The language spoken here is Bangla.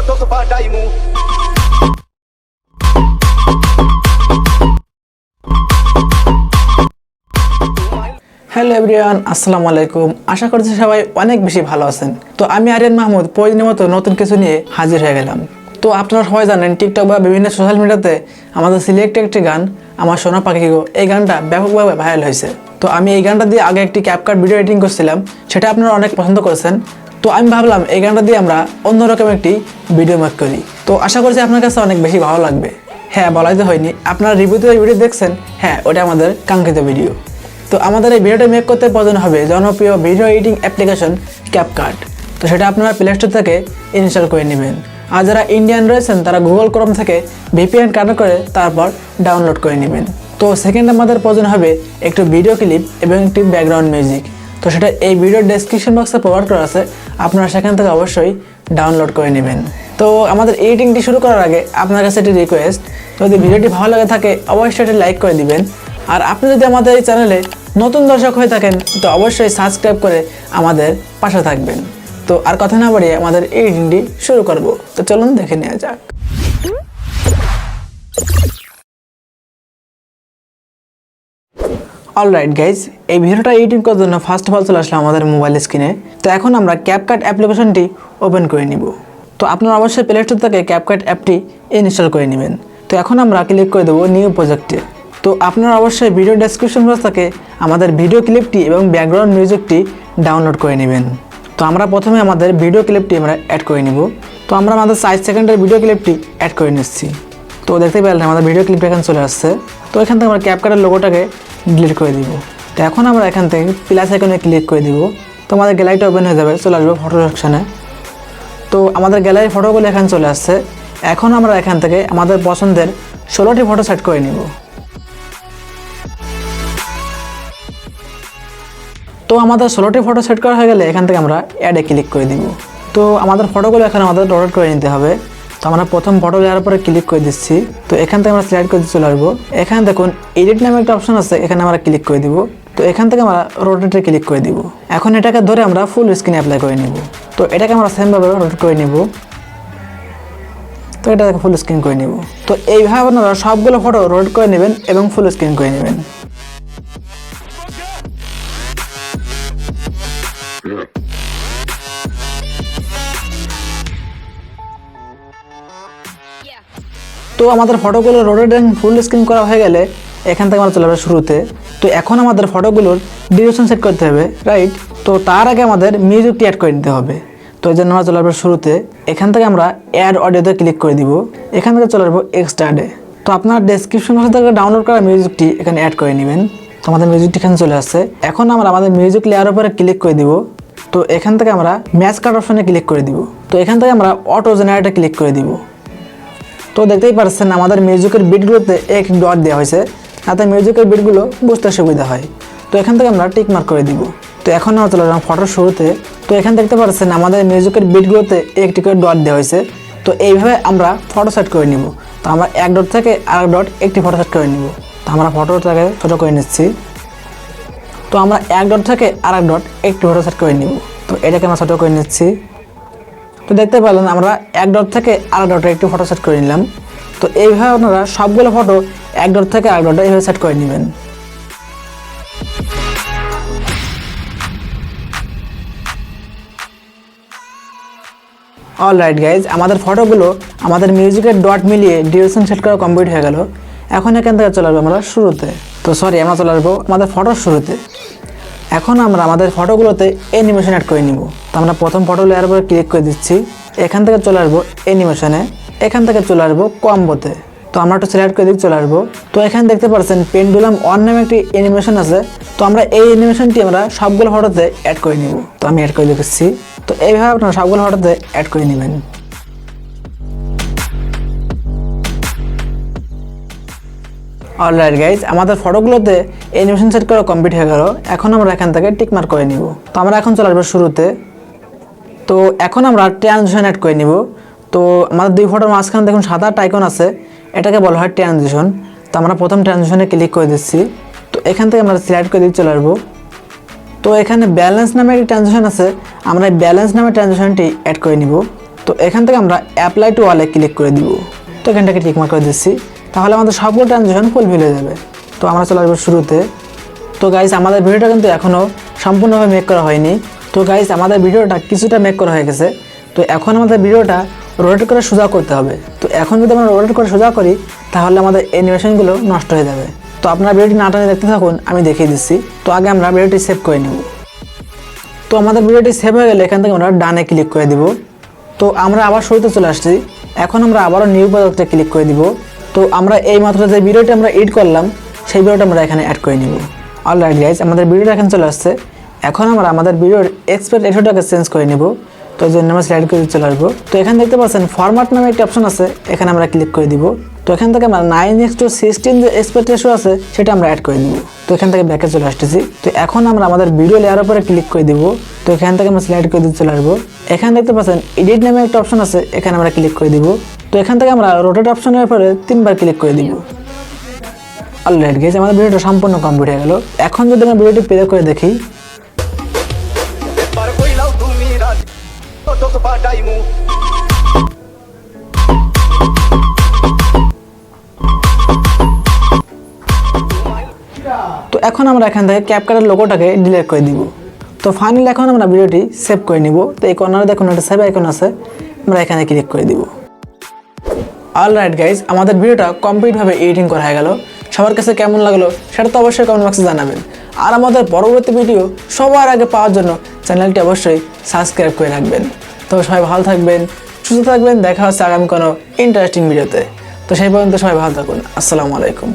হ্যালো এভরিওয়ান, আসসালামু আলাইকুম। আশা করছি সবাই অনেক বেশি ভালো আছেন। তো আমি আরিয়ান মাহমুদ প্রতিদিনের মতো নতুন কিছু নিয়ে হাজির হয়ে গেলাম। তো আপনারা সবাই জানেন টিকটক বা বিভিন্ন সোশ্যাল মিডিয়াতে আমাদের সিলেক্টেড একটি গান আমার সোনা পাখি গো, এই গানটা ব্যাপকভাবে ভাইরাল হয়েছে। তো আমি এই গানটা দিয়ে আগে একটি ক্যাপকাট ভিডিও এডিটিং করছিলাম, সেটা আপনারা অনেক পছন্দ করেছেন। তো আমি ভাবলাম এই গানটা দিয়ে আমরা অন্যরকম একটি ভিডিও মেক করি। তো আশা করছি আপনার কাছে অনেক বেশি ভালো লাগবে। হ্যাঁ, বলাই তো হয়নি, আপনারা রিভিউতে ভিডিও দেখছেন, হ্যাঁ ওটা আমাদের কাঙ্ক্ষিত ভিডিও। তো আমাদের এই ভিডিওটা মেক করতে প্রয়োজন হবে জনপ্রিয় ভিডিও এডিটিং অ্যাপ্লিকেশন ক্যাপকাট। তো সেটা আপনারা প্লে স্টোর থেকে ইনস্টল করে নেবেন। আর যারা ইন্ডিয়ান রয়েছেন তারা গুগল ক্রোম থেকে ভিপিএন কানেক্ট করে তারপর ডাউনলোড করে নেবেন। তো সেকেন্ড আমাদের প্রয়োজন হবে একটু ভিডিও ক্লিপ এবং একটি ব্যাকগ্রাউন্ড মিউজিক। তো সেটা এই ভিডিওর ডেসক্রিপশন বক্সে প্রোভাইড করা আছে, আপনারা সেখান থেকে অবশ্যই ডাউনলোড করে নেবেন। তো আমাদের এডিটিংটি শুরু করার আগে আপনার কাছে একটি রিকোয়েস্ট, যদি ভিডিওটি ভালো লাগে থাকে অবশ্যই এটি লাইক করে দিবেন। আর আপনি যদি আমাদের এই চ্যানেলে নতুন দর্শক হয়ে থাকেন তো অবশ্যই সাবস্ক্রাইব করে আমাদের পাশে থাকবেন। তো আর কথা না বাড়িয়ে আমাদের এডিটিংটি শুরু করব। তো চলুন দেখে নেওয়া যাক। অলরাইট গাইজ, এই ভিডিওটা এডিটিং করার জন্য ফার্স্ট অফ অল চলে আসলাম আমাদের মোবাইল স্ক্রিনে। তো এখন আমরা ক্যাপকাট অ্যাপ্লিকেশনটি ওপেন করে নিব। তো আপনারা অবশ্যই প্লে স্টোর থেকে ক্যাপকাট অ্যাপটি ইনস্টল করে নেবেন। তো এখন আমরা ক্লিক করে দেবো নিউ প্রজেক্টে। তো আপনারা অবশ্যই ভিডিও ডেসক্রিপশন বক্স থেকে আমাদের ভিডিও ক্লিপটি এবং ব্যাকগ্রাউন্ড মিউজিকটি ডাউনলোড করে নেবেন। তো আমরা প্রথমে আমাদের ভিডিও ক্লিপটি আমরা অ্যাড করে নিব। তো আমরা আমাদের 5 সেকেন্ডের ভিডিও ক্লিপটি অ্যাড করে নিচ্ছি। তো দেখতে পেলেন আমাদের ভিডিও ক্লিপটা এখানে চলে আসছে। তো এখান থেকে আমরা ক্যাপকাটের লোগোটাকে ডিলিট করে দিব। তো এখন আমরা এখান থেকে প্লাস আইকনে ক্লিক করে দিব। তো আমাদের গ্যালারিটা ওপেন হয়ে যাবে, চলে আসবে ফটো সেকশনে। তো আমাদের গ্যালারির ফটোগুলো এখানে চলে আসছে। এখন আমরা এখান থেকে আমাদের পছন্দের 16টি ফটো সেট করে নিব। তো আমাদের 16টি ফটো সেট করা হয়ে গেলে এখান থেকে আমরা অ্যাডে ক্লিক করে দিব। তো আমাদের ফটোগুলো এখানে আমাদের ডাউনলোড করে নিতে হবে। তো আমরা প্রথম ফটো দেওয়ার পরে ক্লিক করে দিচ্ছি। তো এখান থেকে আমরা সিলেক্ট করে চলে আসবো। এখানে দেখুন এডিট নামে একটা অপশন আছে, এখানে আমরা ক্লিক করে দিব। তো এখান থেকে আমরা রোটেটে ক্লিক করে দিব। এখন এটাকে ধরে আমরা ফুল স্ক্রিন অ্যাপ্লাই করে নিব। তো এটাকে আমরা সেমভাবে রোটেট করে নিব। তো এটাকে ফুল স্ক্রিন করে নিব। তো এইভাবে আপনারা সবগুলো ফটো রোটেট করে নেবেন এবং ফুল স্ক্রিন করে নেবেন। তো আমাদের ফটোগুলো রোটেট এন্ড ফুল স্ক্রিন করা হয়ে গেলে এখান থেকে আমরা চলে যাবো শুরুতে। তো এখন আমাদের ফটোগুলোর ডিউরেশন সেট করতে হবে, রাইট? তো তার আগে আমাদের মিউজিকটি অ্যাড করে নিতে হবে। তো এই জন্য আমরা চলে যাবো শুরুতে। এখান থেকে আমরা অ্যাড অডিওতে ক্লিক করে দিব। এখান থেকে চলে যাবো এক্সট্রাডে। তো আপনার ডেসক্রিপশন বক্স থেকে ডাউনলোড করা মিউজিকটি এখানে অ্যাড করে নেবেন। তো আমাদের মিউজিকটি এখানে চলে আসছে। এখন আমরা আমাদের মিউজিক লেয়ার উপরে ক্লিক করে দিব। তো এখান থেকে আমরা ম্যাচ কাট অপশনে ক্লিক করে দিব। তো এখান থেকে আমরা অটো জেনারেটে ক্লিক করে দিব। তো দেখতেই পাচ্ছেন আমাদের মিউজিকের বিটগুলোতে এক ডট দেওয়া হয়েছে, যাতে মিউজিকের বিটগুলো বুঝতে সুবিধা হয়। তো এখান থেকে আমরা টিক মার্ক করে দিব। তো এখন আমরা চলে গেলাম ফটোর শুরুতে। তো এখানে দেখতে পাচ্ছেন আমাদের মিউজিকের বিটগুলোতে একটি করে ডট দেওয়া হয়েছে। তো এইভাবে আমরা ফটো সেট করে নিব। তো আমরা এক ডট থেকে আরেক ডট একটি ফটো সেট করে নিব। তো আমরা ফটোটাকে ছোটো করে নিচ্ছি। তো আমরা এক ডট থেকে আরেক ডট একটি ফটো সেট করে নিব। তো এটাকে আমরা ছোটো করে নিচ্ছি। তো দেখতে পেলেন আমরা এক ডট থেকে আরেক ডটে একটি ফটো সেট করে নিলাম। তো এইভাবে আপনারা সবগুলো ফটো এক ডট থেকে আরেক ডটে এইভাবে সেট করে নেবেন। অলরাইট গাইজ, আমাদের ফটোগুলো আমাদের মিউজিকের ডট মিলিয়ে ডিউরেশন সেট করা কমপ্লিট হয়ে গেল। এখন এখান থেকে চলে আসবো আমরা শুরুতে। তো আমরা চলে আসবো আমাদের ফটোর শুরুতে। এখন আমরা আমাদের ফটোগুলোতে অ্যানিমেশন অ্যাড করে নিব। তো আমরা প্রথম ফটো লেয়ার উপরে ক্লিক করে দিচ্ছি। এখান থেকে চলে আসবো অ্যানিমেশনে। এখান থেকে চলে আসবো কম্বোতে। তো আমরা একটু সিলেক্ট করে দিকে চলে আসবো। তো এখানে দেখতে পাচ্ছেন পেন্ডুলাম অন নামে একটি অ্যানিমেশন আছে। তো আমরা এই অ্যানিমেশনটি আমরা সবগুলো ফটোতে অ্যাড করে নিব। তো আমি অ্যাড করে দিচ্ছি। তো এইভাবে আপনারা সবগুলো ফটোতে অ্যাড করে নেবেন। অলরাইট গাইজ, আমাদের ফটোগুলোতে অ্যানিমেশন সেট করা কমপ্লিট হয়ে গেল। এখন আমরা এখান থেকে টিক মার্ক করে নিব। তো আমরা এখন চলে আসবো শুরুতে। তো এখন আমরা ট্রানজিশন অ্যাড করে নিব। তো আমাদের দুই ফটোর মাঝখানে দেখুন সাদা একটা আইকন আছে, এটাকে বলা হয় ট্রানজিশন। তো আমরা প্রথম ট্রানজিশনে ক্লিক করে দিচ্ছি। তো এখান থেকে আমরা সিলেক্ট করে দিয়ে চলে আসবো। তো এখানে ব্যালেন্স নামে একটি ট্রানজিশন আছে, আমরা এই ব্যালেন্স নামে ট্রানজিশনটি অ্যাড করে নিব। তো তো এখান থেকে আমরা অ্যাপ্লাই টু ওয়ালে ক্লিক করে দিব। তো এখানটাকে টিকমার্ক করে দিচ্ছি, তাহলে আমাদের সবগুলো ট্রানজ্যাকশন ফুলফিল হয়ে যাবে। তো আমরা চলে আসবো শুরুতে। তো গাইস আমাদের ভিডিওটা কিন্তু এখনও সম্পূর্ণভাবে মেক করা হয়নি। তো গাইস আমাদের ভিডিওটা কিছুটা মেক করা হয়ে গেছে। তো এখন আমাদের ভিডিওটা রোটেট করে সোজা করতে হবে। তো এখন যদি আমরা রোটেট করে সোজা করি তাহলে আমাদের অ্যানিমেশনগুলো নষ্ট হয়ে যাবে। তো আপনারা ভিডিওটি না টানে দেখতে থাকুন, আমি দেখিয়ে দিচ্ছি। তো আগে আমরা ভিডিওটি সেভ করে নেব। তো আমাদের ভিডিওটি সেভ হয়ে গেলে এখান থেকে আমরা ডানে ক্লিক করে দিব। তো আমরা আবার শুরুতে চলে আসছি। এখন আমরা আবারও নিউ প্রজেক্টে ক্লিক করে দিব। তো আমরা এই মাত্র যে ভিডিওটি আমরা এডিট করলাম সেই ভিডিওটা আমরা এখানে অ্যাড করে নিব। অলরাইট গাইস, আমাদের ভিডিওটা এখানে চলে আসছে। এখন আমরা আমাদের ভিডিওর এক্সপোর্ট রেশিওটাকে চেঞ্জ করে নিব। তো এই জন্য আমরা স্লাইড করে চলে আসবো। তো এখানে দেখতে পাচ্ছেন ফরম্যাট নামে একটা অপশন আছে, এখানে আমরা ক্লিক করে দিব। তো এখান থেকে আমরা 9:16 যে এক্সপোর্ট রেশিও আছে সেটা আমরা অ্যাড করে দিব। তো এখান থেকে ব্যাকে চলে আসতেছি। তো এখন আমরা আমাদের ভিডিও লেয়ার উপরে ক্লিক করে দিব। তো এখান থেকে আমরা স্লাইড করে দিয়ে চলে আসবো। এখানে দেখতে পাচ্ছেন এডিট নামে একটা অপশন আছে, এখানে আমরা ক্লিক করে দিব। তো এখান থেকে আমরা রোটেট অপশনের উপরে 3বার ক্লিক করে দিব। অলরাইট গাইস, আমাদের ভিডিওটা সম্পূর্ণ কমপ্লিট হয়ে গেল। এখন যদি আমরা ভিডিওটি প্লে করে দেখি, তো এখন আমরা এখান থেকে ক্যাপকাটের লোগোটাকে ডিলিট করে দিব। তো ফাইনালি এখন আমরা ভিডিওটি সেভ করে নিব। তো এই কর্নারে দেখুন একটা সেভ আইকন আছে, আমরা এখানে ক্লিক করে দিব। অলরাইট গাইজ, আমাদের ভিডিওটা কমপ্লিটভাবে এডিটিং করা হয়ে গেল। সবার কাছে কেমন লাগলো সেটা তো অবশ্যই কমেন্ট বক্সে জানাবেন। আর আমাদের পরবর্তী ভিডিও সবার আগে পাওয়ার জন্য চ্যানেলটি অবশ্যই সাবস্ক্রাইব করে রাখবেন। তো সবাই ভালো থাকবেন, সুস্থ থাকবেন। দেখা হচ্ছে আগামী কোনো ইন্টারেস্টিং ভিডিওতে। তো সেই পর্যন্ত সবাই ভালো থাকুন। আসসালামু আলাইকুম।